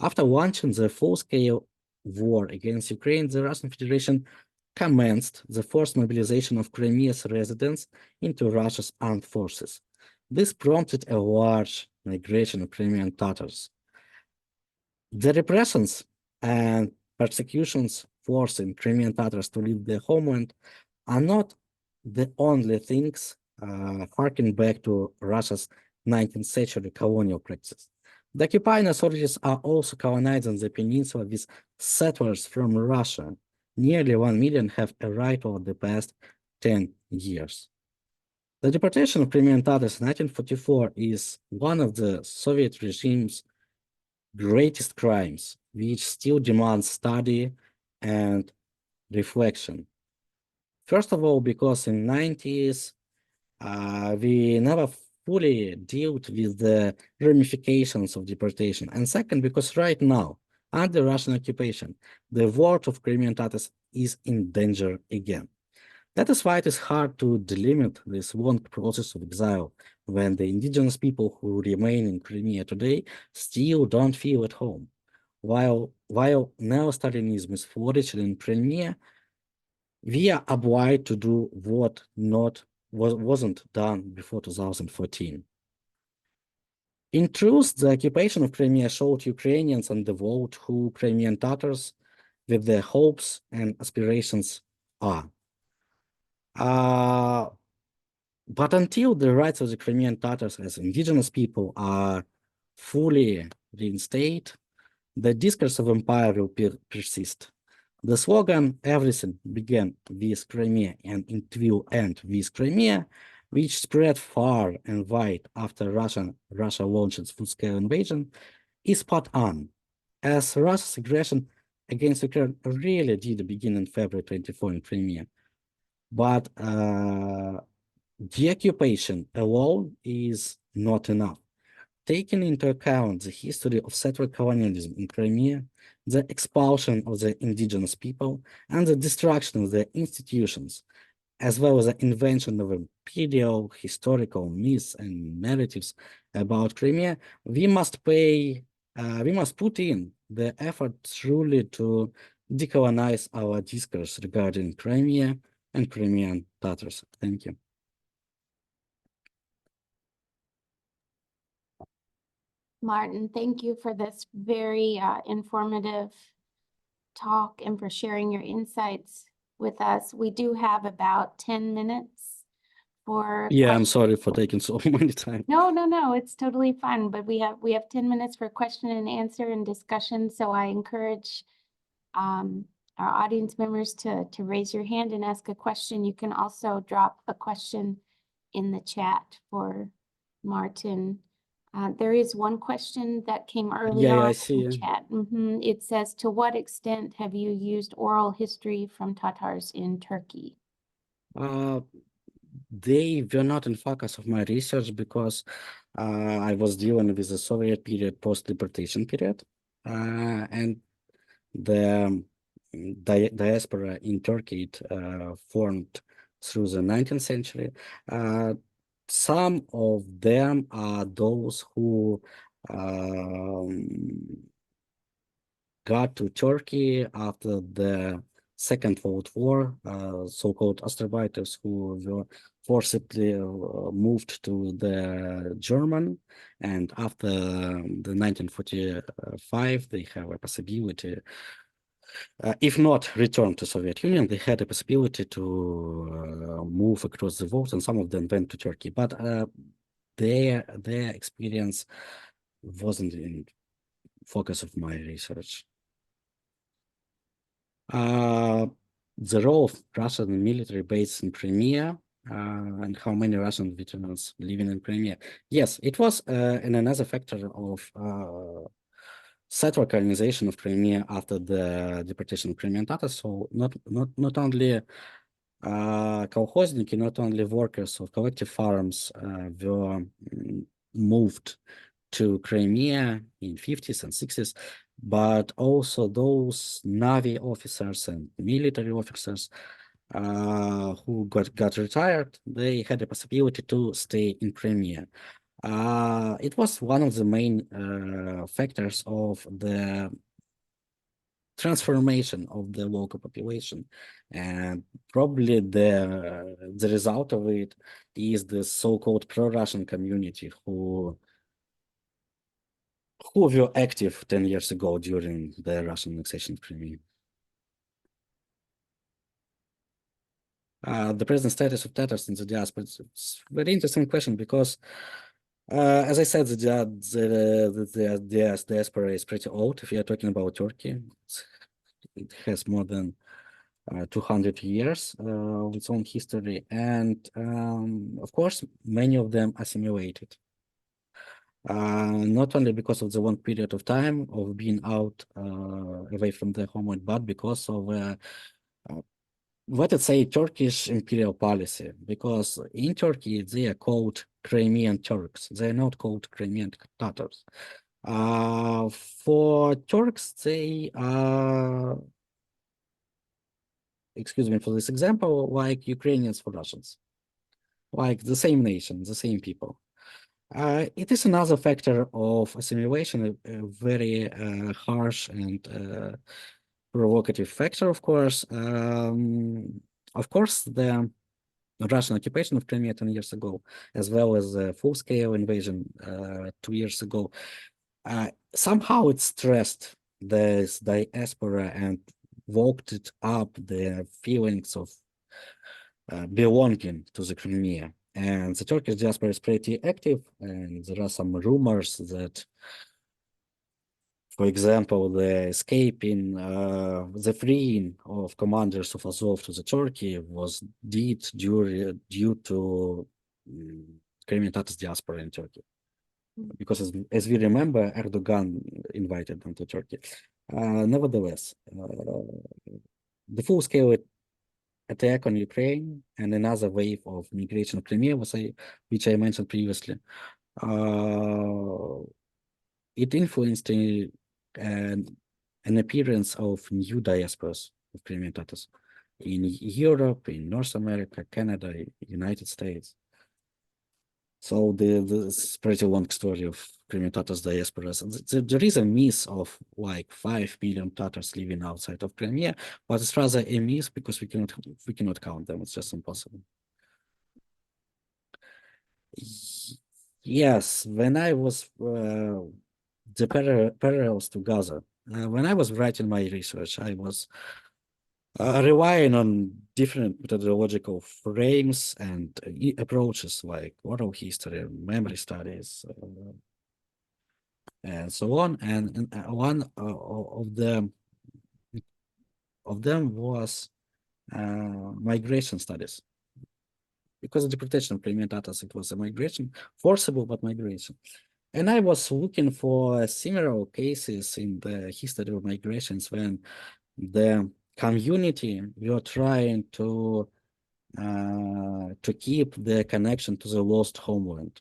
S2: After launching the full-scale war against Ukraine, the Russian Federation commenced the forced mobilization of Crimea's residents into Russia's armed forces. This prompted a large migration of Crimean Tatars. The repressions and persecutions forcing Crimean Tatars to leave their homeland are not the only things harking back to Russia's 19th century colonial practices. The occupying authorities are also colonizing the peninsula with settlers from Russia. Nearly 1 million have arrived over the past 10 years. The deportation of Crimean Tatars in 1944 is one of the Soviet regime's greatest crimes, which still demands study and reflection. First of all, because in 90s, we never fully dealt with the ramifications of deportation. And second, because right now, under Russian occupation, the world of Crimean Tatars is in danger again. That is why it is hard to delimit this long process of exile when the indigenous people who remain in Crimea today still don't feel at home. While neo-Stalinism is flourishing in Crimea, we are obliged to do what wasn't done before 2014. In truth, the occupation of Crimea showed Ukrainians and the world who Crimean Tatars with their hopes and aspirations are. But until the rights of the Crimean Tatars as indigenous people are fully reinstated, the discourse of empire will persist. The slogan, everything began with Crimea and it will end with Crimea, which spread far and wide after Russia launched its full-scale invasion, is spot on, as Russia's aggression against Ukraine really did begin in February 24 in Crimea. But the occupation alone is not enough. Taking into account the history of settler colonialism in Crimea, the expulsion of the indigenous people, and the destruction of the institutions, as well as the invention of imperial historical myths and narratives about Crimea, we must put in the effort truly to decolonize our discourse regarding Crimea and Crimean Tatars. Thank you.
S1: Martin, thank you for this very informative talk and for sharing your insights with us. We do have about 10 minutes for
S2: Yeah, I'm sorry for taking so many time.
S1: No, it's totally fine, but we have 10 minutes for question and answer and discussion, so I encourage our audience members to raise your hand and ask a question. You can also drop a question in the chat for Martin. There is one question that came early on
S2: I
S1: in
S2: see.
S1: the chat. It says, to what extent have you used oral history from Tatars in Turkey?
S2: They were not in focus of my research because I was dealing with the Soviet period, post-deportation period, and the diaspora in Turkey formed through the 19th century. Some of them are those who got to Turkey after the Second World War, so-called Astrobaiters who were forcibly moved to the German, and after the 1945, they have a possibility, if not return to Soviet Union, they had a possibility to move across the world, and some of them went to Turkey. But their experience wasn't in focus of my research. The role of Russian military base in Crimea and how many Russian veterans living in Crimea. Yes, it was another factor of settler colonization of Crimea after the deportation of Crimean Tatars. So not only колхозники, not only workers of collective farms were moved to Crimea in 50s and 60s, but also those Navy officers and military officers who got retired, they had the possibility to stay in Crimea. It was one of the main factors of the transformation of the local population, and probably the result of it is the so-called pro-Russian community who were active 10 years ago during the Russian annexation of Crimea. The present status of Tatars in the diaspora, it's a very interesting question because As I said, the diaspora is pretty old. If you're talking about Turkey, it has more than 200 years of its own history, and of course, many of them assimilated. Not only because of the long period of time of being out away from the homeland, but because of let us say Turkish imperial policy. Because in Turkey they are called Crimean Turks. They are not called Crimean Tatars. For Turks, they are, excuse me for this example, like Ukrainians for Russians, like the same nation, the same people. It is another factor of assimilation, a very harsh and provocative factor, of course. Of course, the Russian occupation of Crimea 10 years ago, as well as the full-scale invasion 2 years ago, somehow it stressed this diaspora and woke it up the feelings of belonging to the Crimea. And the Turkish diaspora is pretty active, and there are some rumors that, for example, the escaping, the freeing of commanders of Azov to the Turkey was due to Crimean Tatars diaspora in Turkey. Because as we remember, Erdogan invited them to Turkey. Nevertheless, the full-scale attack on Ukraine and another wave of migration of Crimea, which I mentioned previously, it influenced an appearance of new diasporas of Crimean Tatars in Europe, in North America, Canada, United States. So this pretty long story of Crimean Tatars diasporas. There is a myth of like 5 million Tatars living outside of Crimea, but it's rather a myth because we cannot count them. It's just impossible. Yes, when I was the parallels to Gaza. When I was writing my research, I was relying on different methodological frames and approaches like oral history, memory studies, and so on. And one of them was migration studies. Because of the deportation of Crimean Tatars, it was a migration, forcible but migration. And I was looking for similar cases in the history of migrations when the community were trying to keep the connection to the lost homeland.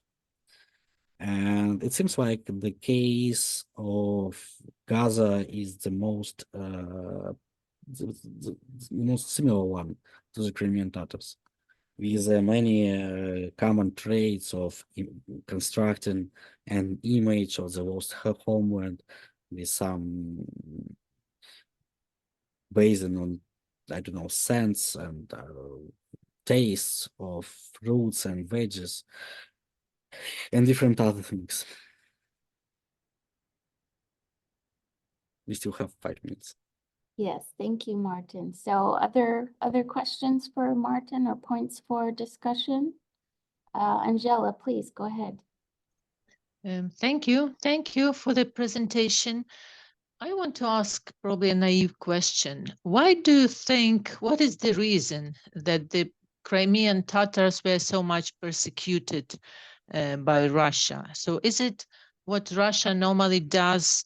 S2: And it seems like the case of Gaza is the most similar one to the Crimean Tatars, with many common traits of constructing an image of the lost homeland, with some based on, I don't know, scents and tastes of fruits and veggies and different other things. We still have 5 minutes.
S1: Yes, thank you, Martin. So other questions for Martin or points for discussion? Angela, please go ahead.
S3: Thank you. Thank you for the presentation. I want to ask probably a naive question. Why do you think, what is the reason that the Crimean Tatars were so much persecuted by Russia? So is it what Russia normally does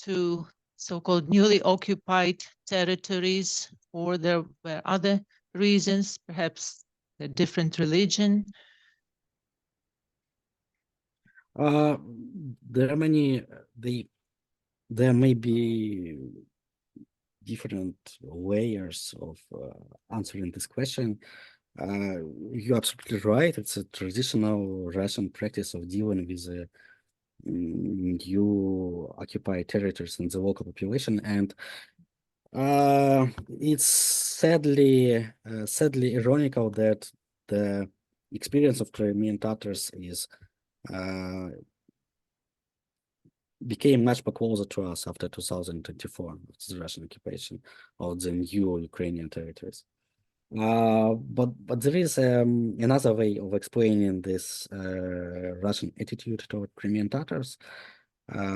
S3: to so-called newly occupied territories, or there were other reasons, perhaps a different religion?
S2: There are many, there may be different layers of answering this question. You're absolutely right. It's a traditional Russian practice of dealing with the new occupied territories and the local population, and it's sadly ironical that the experience of Crimean Tatars is became much more closer to us after 2024, which is the Russian occupation of the new Ukrainian territories. But there is another way of explaining this Russian attitude toward Crimean Tatars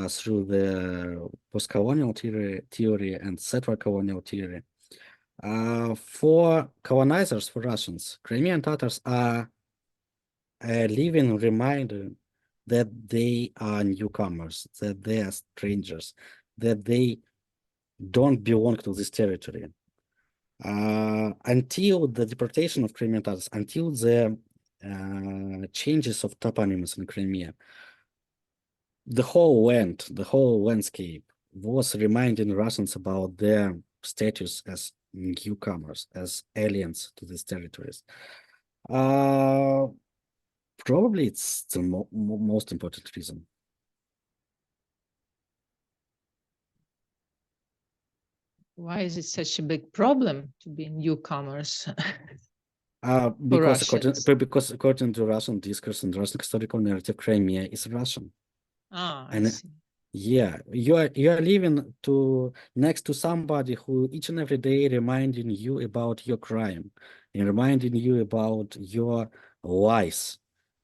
S2: through the post-colonial theory and settler colonial theory. For colonizers, for Russians, Crimean Tatars are a living reminder that they are newcomers, that they are strangers, that they don't belong to this territory. Until the deportation of Crimean Tatars, until the changes of toponyms in Crimea, the whole land, the whole landscape was reminding Russians about their status as newcomers, as aliens to these territories. Probably it's the most important reason.
S3: Why is it such a big problem to be newcomers?
S2: Because
S3: Russians.
S2: according to Russian discourse and Russian historical narrative, Crimea is Russian.
S3: I
S2: And
S3: see.
S2: yeah, you are living next to somebody who each and every day reminding you about your crime and reminding you about your lies.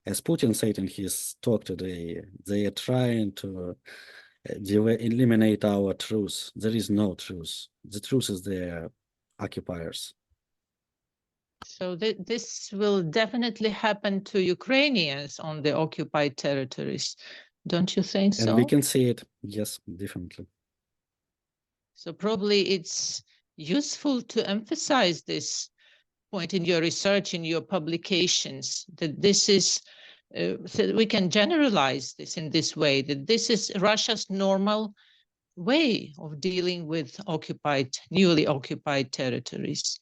S2: As Putin said in his talk today, they are trying to eliminate our truth. There is no truth. The truth is the occupiers.
S3: So this will definitely happen to Ukrainians on the occupied territories. Don't you think so?
S2: And we can see it. Yes, definitely.
S3: So probably it's useful to emphasize this point in your research, in your publications, that this is, so we can generalize this in this way, that this is Russia's normal way of dealing with newly occupied territories.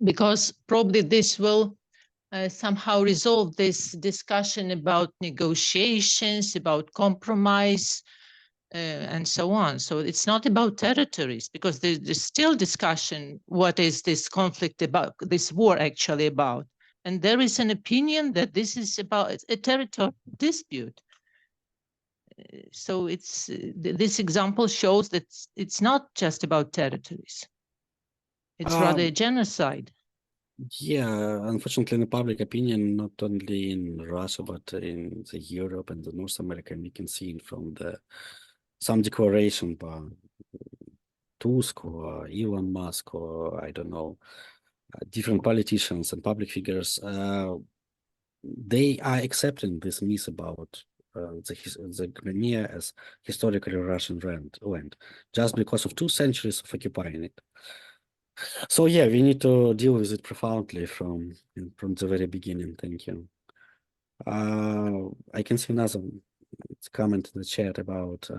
S3: Because probably this will somehow resolve this discussion about negotiations, about compromise, and so on. So it's not about territories, because there's still discussion, what is this conflict about, this war actually about? And there is an opinion that this is about a territorial dispute. So this example shows that it's not just about territories. It's rather a genocide.
S2: Yeah, unfortunately, in the public opinion, not only in Russia, but in the Europe and the North America, we can see it from some declaration by Tusk or Elon Musk or I don't know, different politicians and public figures. They are accepting this myth about the Crimea as historically Russian land, just because of 2 centuries of occupying it. So yeah, we need to deal with it profoundly from the very beginning. Thank you. I can see another comment in the chat about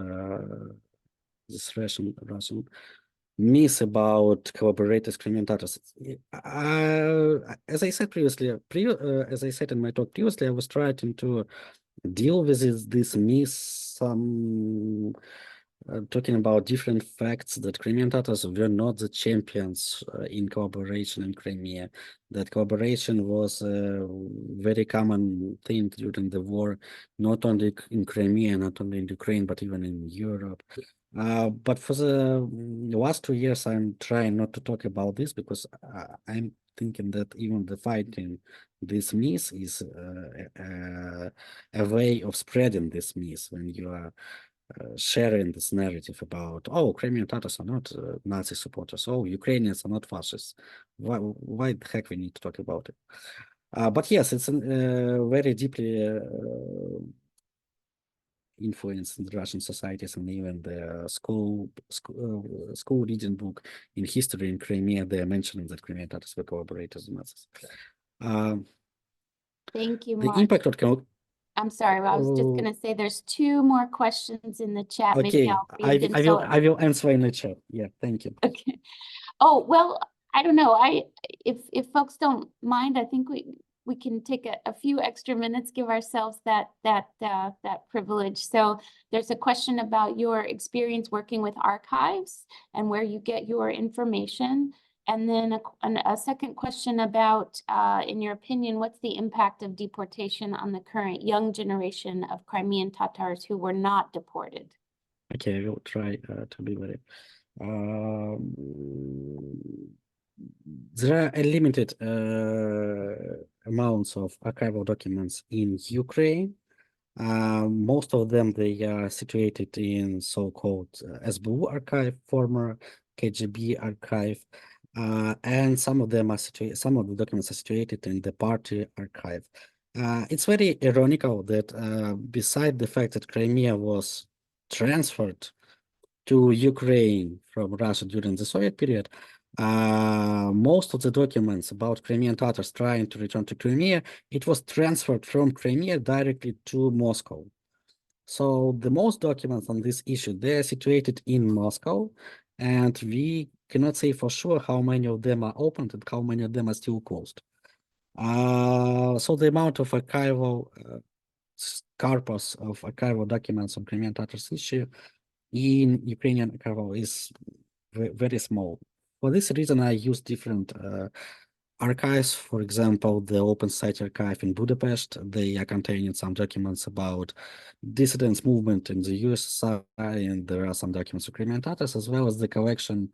S2: this Russian myth about collaborators, Crimean Tatars. As I said previously, as I said in my talk previously, I was trying to deal with this myth, talking about different facts that Crimean Tatars were not the champions in collaboration in Crimea, that collaboration was a very common thing during the war, not only in Crimea, not only in Ukraine, but even in Europe. But for the last 2 years, I'm trying not to talk about this because I'm thinking that even the fighting this myth is a way of spreading this myth when you are sharing this narrative about, oh, Crimean Tatars are not Nazi supporters, oh, Ukrainians are not fascists. Why the heck we need to talk about it? But yes, it's very deeply influenced in the Russian societies, and even the school reading book in history in Crimea, they are mentioning that Crimean Tatars were collaborators with Nazis.
S1: Thank you,
S2: The
S1: Mark.
S2: impact of
S1: I'm sorry, I was just going to say there's 2 more questions in the chat. Maybe
S2: okay,
S1: I'll read them.
S2: I will answer in the chat. Yeah, thank you.
S1: Okay. Oh, well, I don't know. If folks don't mind, I think we can take a few extra minutes, give ourselves that privilege. So there's a question about your experience working with archives and where you get your information. And then a second question about, in your opinion, what's the impact of deportation on the current young generation of Crimean Tatars who were not deported?
S2: Okay, I will try to be very. there are a limited amounts of archival documents in Ukraine. Most of them, they are situated in so-called SBU archive, former KGB archive, and some of them are situated. Some of the documents are situated in the party archive. It's very ironical that, beside the fact that Crimea was transferred to Ukraine from Russia during the Soviet period, most of the documents about Crimean Tatars trying to return to Crimea, it was transferred from Crimea directly to Moscow. So the most documents on this issue, they're situated in Moscow, and we cannot say for sure how many of them are opened and how many of them are still closed. So the amount of archival corpus of archival documents on Crimean Tatars issue in Ukrainian archival is very small. For this reason, I use different archives. For example, the Open Site Archive in Budapest, they are containing some documents about dissidents movement in the USSR, and there are some documents of Crimean Tatars, as well as the collection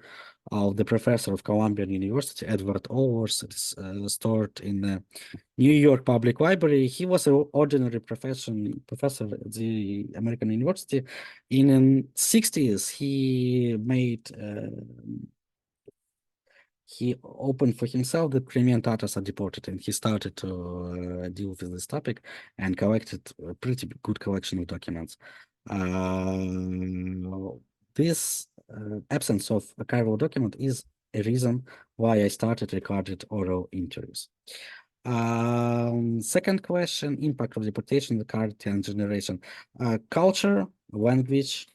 S2: of the professor of Columbian University, Edward Allers. It is stored in the New York Public Library. He was an ordinary professor at the American University. In the 60s, he opened for himself that Crimean Tatars are deported, and he started to deal with this topic and collected a pretty good collection of documents. This absence of archival document is a reason why I started recorded oral interviews. Second question, impact of deportation, the current and generation. Culture, language,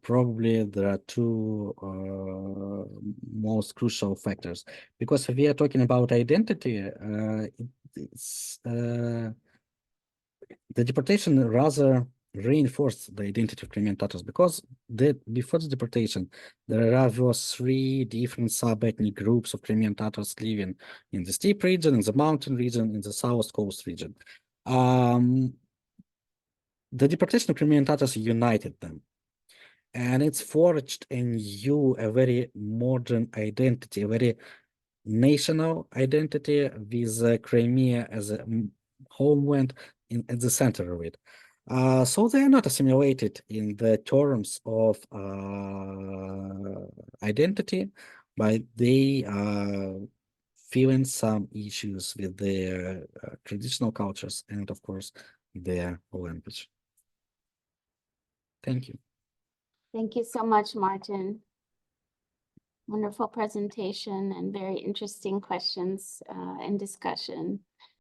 S2: probably there are two most crucial factors, because if we are talking about identity, the deportation rather reinforced the identity of Crimean Tatars, because before the deportation, there was three different sub-ethnic groups of Crimean Tatars living in the steppe region, in the mountain region, in the south coast region. The deportation of Crimean Tatars united them, and it's forged in you a very modern identity, a very national identity, with Crimea as a homeland at the center of it. So they are not assimilated in the terms of identity, but they are feeling some issues with their traditional cultures and, of course, their language. Thank you.
S1: Thank you so much, Martin. Wonderful presentation and very interesting questions and discussion.